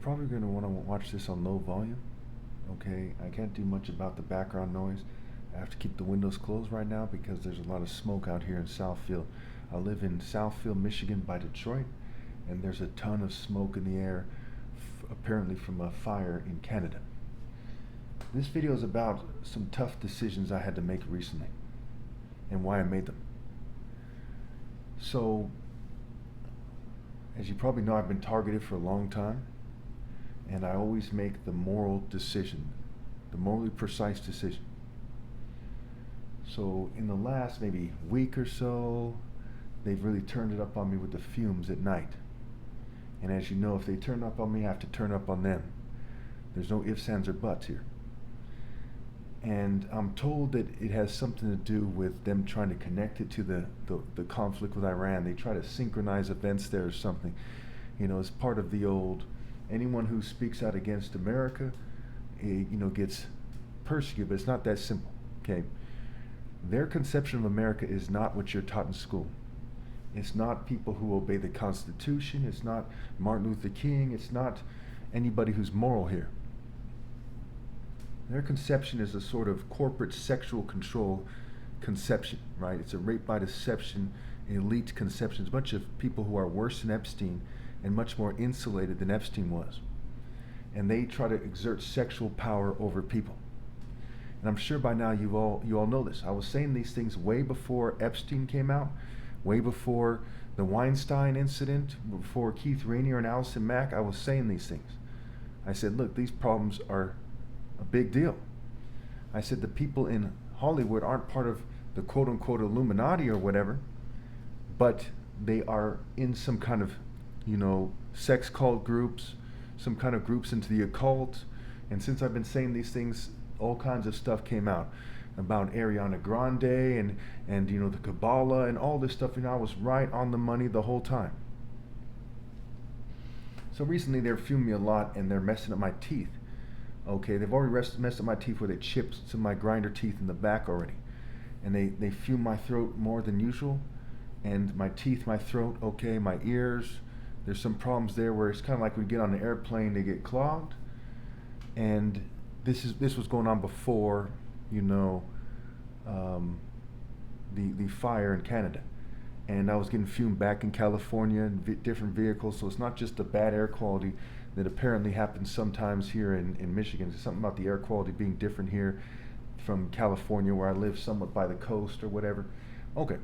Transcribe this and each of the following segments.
probably going to want to watch this on low volume. Okay, I can't do much about the background noise. I have to keep the windows closed right now because there's a lot of smoke out here in Southfield. I live in Southfield, Michigan by Detroit, and there's a ton of smoke in the air, apparently from a fire in Canada. This video is about some tough decisions I had to make recently and why I made them. So, as you probably know, I've been targeted for a long time, and I always make the moral decision, the morally precise decision. So in the last maybe week or so, they've really turned it up on me with the fumes at night. And as you know, if they turn up on me, I have to turn up on them. There's no ifs, ands, or buts here. And I'm told that it has something to do with them trying to connect it to the conflict with Iran. They try to synchronize events there or something. You know, it's part of the old, anyone who speaks out against America, gets persecuted, but it's not that simple, okay? Their conception of America is not what you're taught in school. It's not people who obey the Constitution. It's not Martin Luther King. It's not anybody who's moral here. Their conception is a sort of corporate sexual control conception, right? It's a rape by deception, elite conception. It's a bunch of people who are worse than Epstein and much more insulated than Epstein was. And they try to exert sexual power over people. And I'm sure by now you all know this. I was saying these things way before Epstein came out, way before the Weinstein incident, before Keith Rainier and Allison Mack. I was saying these things. I said, look, these problems are a big deal. I said the people in Hollywood aren't part of the quote-unquote Illuminati or whatever, but they are in some kind of, sex cult groups, some kind of groups into the occult. And since I've been saying these things, all kinds of stuff came out about Ariana Grande and the Kabbalah and all this stuff. I was right on the money the whole time. So recently they're fuming me a lot and they're messing up my teeth. Okay, they've already messed up my teeth where they chipped some of my grinder teeth in the back already. And they fume my throat more than usual. And my teeth, my throat, okay, my ears. There's some problems there where it's kind of like when you get on an airplane, they get clogged. And this was going on before, the fire in Canada. And I was getting fumed back in California in different vehicles. So it's not just the bad air quality that apparently happens sometimes here in Michigan. It's something about the air quality being different here from California, where I live somewhat by the coast or whatever. Okay.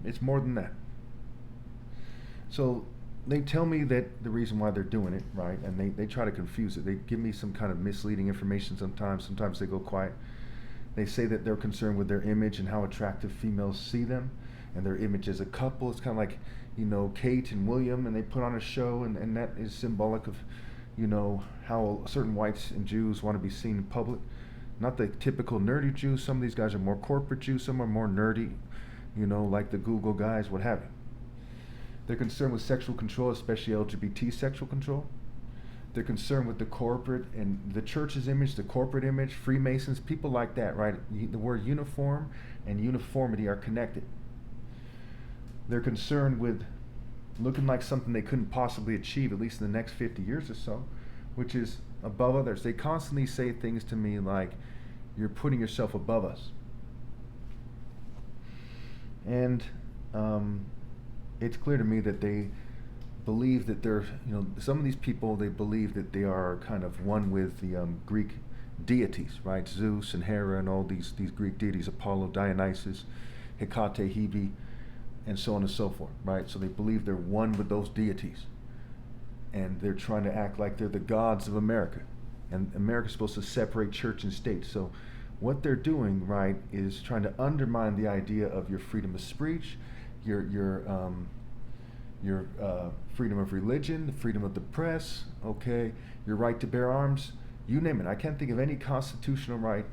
It's more than that. So they tell me that the reason why they're doing it, right, and they try to confuse it. They give me some kind of misleading information sometimes. Sometimes they go quiet. They say that they're concerned with their image and how attractive females see them and their image as a couple. It's kind of like, Kate and William, and they put on a show, and that is symbolic of, how certain whites and Jews want to be seen in public. Not the typical nerdy Jews. Some of these guys are more corporate Jews. Some are more nerdy, like the Google guys, what have you. They're concerned with sexual control, especially LGBT sexual control. They're concerned with the corporate and the church's image, the corporate image, Freemasons, people like that, right? The word uniform and uniformity are connected. They're concerned with looking like something they couldn't possibly achieve, at least in the next 50 years or so, which is above others. They constantly say things to me like, you're putting yourself above us. And it's clear to me that they believe that they're, some of these people, they believe that they are kind of one with the Greek deities, right? Zeus and Hera and all these Greek deities, Apollo, Dionysus, Hecate, Hebe, and so on and so forth, right? So they believe they're one with those deities. And they're trying to act like they're the gods of America. And America's supposed to separate church and state. So what they're doing, right, is trying to undermine the idea of your freedom of speech, your freedom of religion, the freedom of the press, okay, your right to bear arms, you name it. I can't think of any constitutional right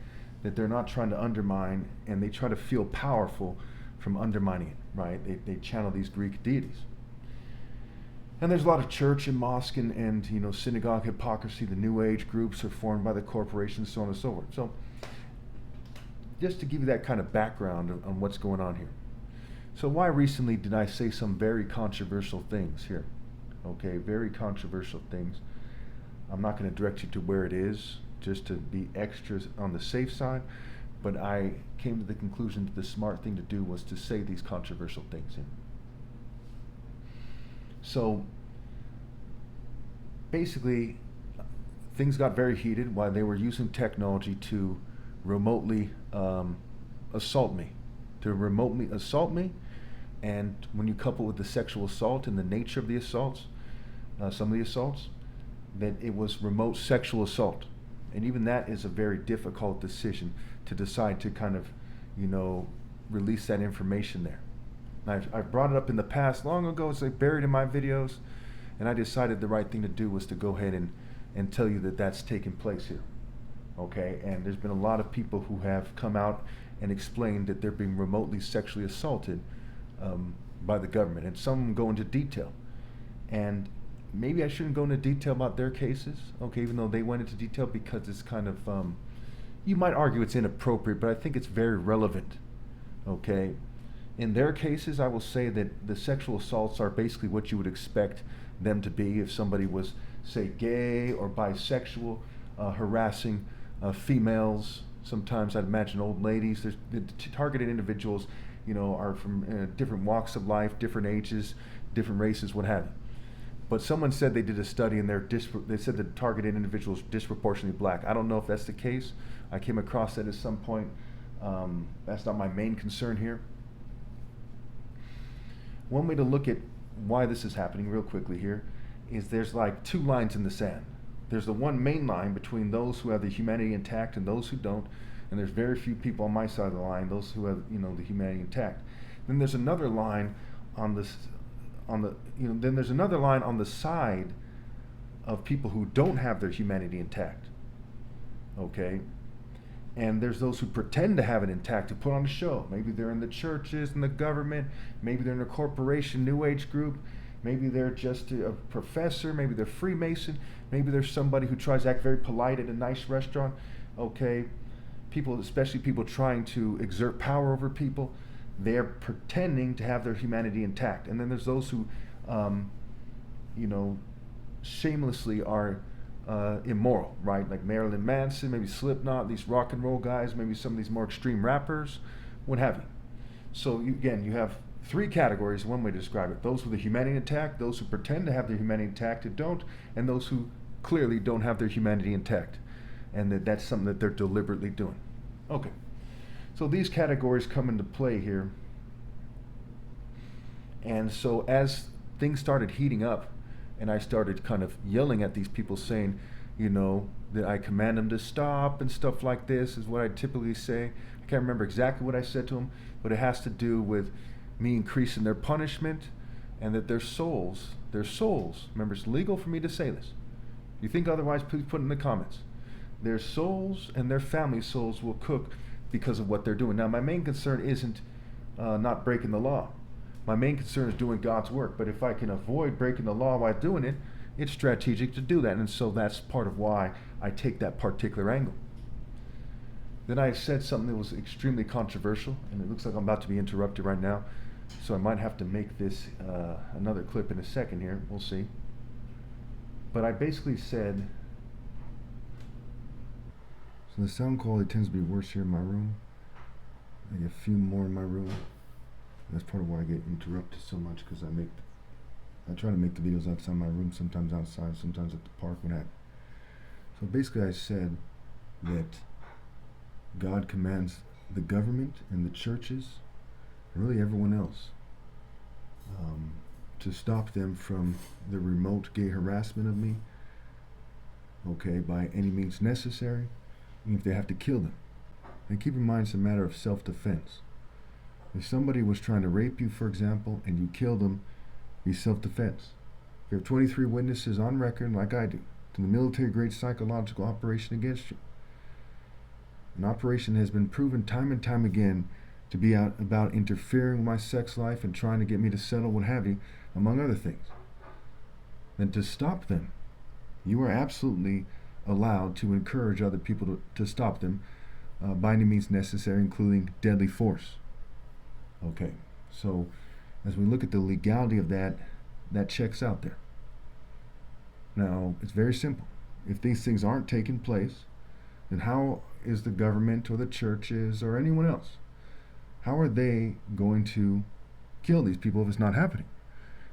that they're not trying to undermine, and they try to feel powerful from undermining it, right? They channel these Greek deities. And there's a lot of church and mosque and synagogue hypocrisy. The New Age groups are formed by the corporations, so on and so forth. So just to give you that kind of background on what's going on here. So why recently did I say some very controversial things here? Okay, very controversial things. I'm not going to direct you to where it is, just to be extra on the safe side. But I came to the conclusion that the smart thing to do was to say these controversial things. So basically, things got very heated while they were using technology to remotely assault me. To remotely assault me, and when you couple with the sexual assault and the nature of the assaults, some of the assaults, that it was remote sexual assault. And even that is a very difficult decision to decide to kind of, release that information there. And I've brought it up in the past long ago. It's like buried in my videos. And I decided the right thing to do was to go ahead and tell you that that's taking place here. Okay? And there's been a lot of people who have come out and explained that they're being remotely sexually assaulted by the government. And some of them go into detail. And maybe I shouldn't go into detail about their cases, okay, even though they went into detail, because it's kind of, you might argue it's inappropriate, but I think it's very relevant, okay? In their cases, I will say that the sexual assaults are basically what you would expect them to be if somebody was, say, gay or bisexual, harassing females. Sometimes I'd imagine old ladies. There's the targeted individuals, are from different walks of life, different ages, different races, what have you. But someone said they did a study and they said the targeted individuals disproportionately black. I don't know if that's the case. I came across that at some point. That's not my main concern here. One way to look at why this is happening real quickly here is there's like two lines in the sand. There's the one main line between those who have the humanity intact and those who don't, and there's very few people on my side of the line, those who have the humanity intact. Then there's another line on this then there's another line on the side of people who don't have their humanity intact. Okay? And there's those who pretend to have it intact, to put on a show. Maybe they're in the churches and the government, maybe they're in a corporation, new age group, maybe they're just a professor, maybe they're Freemason, maybe there's somebody who tries to act very polite at a nice restaurant. Okay? People, especially people trying to exert power over people, they're pretending to have their humanity intact. And then there's those who, shamelessly are immoral, right? Like Marilyn Manson, maybe Slipknot, these rock and roll guys, maybe some of these more extreme rappers, what have you. So you have three categories, one way to describe it. Those with the humanity intact, those who pretend to have their humanity intact and don't, and those who clearly don't have their humanity intact. And that's something that they're deliberately doing. Okay. So these categories come into play here. And so as things started heating up, and I started kind of yelling at these people saying, that I command them to stop and stuff like this is what I typically say. I can't remember exactly what I said to them, but it has to do with me increasing their punishment and that their souls, remember it's legal for me to say this. If you think otherwise, please put it in the comments. Their souls and their family souls will cook because of what they're doing. Now, my main concern isn't not breaking the law. My main concern is doing God's work. But if I can avoid breaking the law while doing it, it's strategic to do that. And so that's part of why I take that particular angle. Then I said something that was extremely controversial, and it looks like I'm about to be interrupted right now. So I might have to make this another clip in a second here. We'll see. But I basically said, so the sound quality tends to be worse here in my room. I get a few more in my room. That's part of why I get interrupted so much, because I try to make the videos outside my room, sometimes outside, sometimes at the park, what have you. So basically I said that God commands the government and the churches, and really everyone else, to stop them from the remote gay harassment of me, okay, by any means necessary, even if they have to kill them. And keep in mind, it's a matter of self-defense. If somebody was trying to rape you, for example, and you killed them, be self-defense. If you have 23 witnesses on record, like I do, to the military-grade psychological operation against you, an operation has been proven time and time again to be about interfering with my sex life and trying to get me to settle, what have you, among other things. And to stop them, you are absolutely allowed to encourage other people to stop them by any means necessary, including deadly force. Okay, so as we look at the legality of that, that checks out there. Now, it's very simple. If these things aren't taking place, then how is the government or the churches or anyone else, how are they going to kill these people if it's not happening?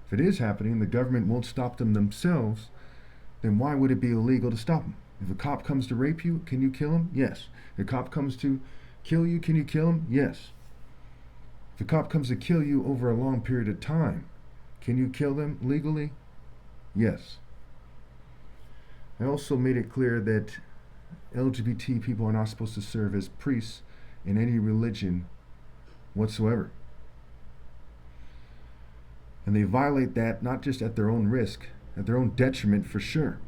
If it is happening, the government won't stop them themselves, then why would it be illegal to stop them? If a cop comes to rape you, can you kill him? Yes. If a cop comes to kill you, can you kill him? Yes. If a cop comes to kill you over a long period of time, can you kill them legally? Yes. I also made it clear that LGBT people are not supposed to serve as priests in any religion whatsoever. And they violate that not just at their own risk, at their own detriment for sure.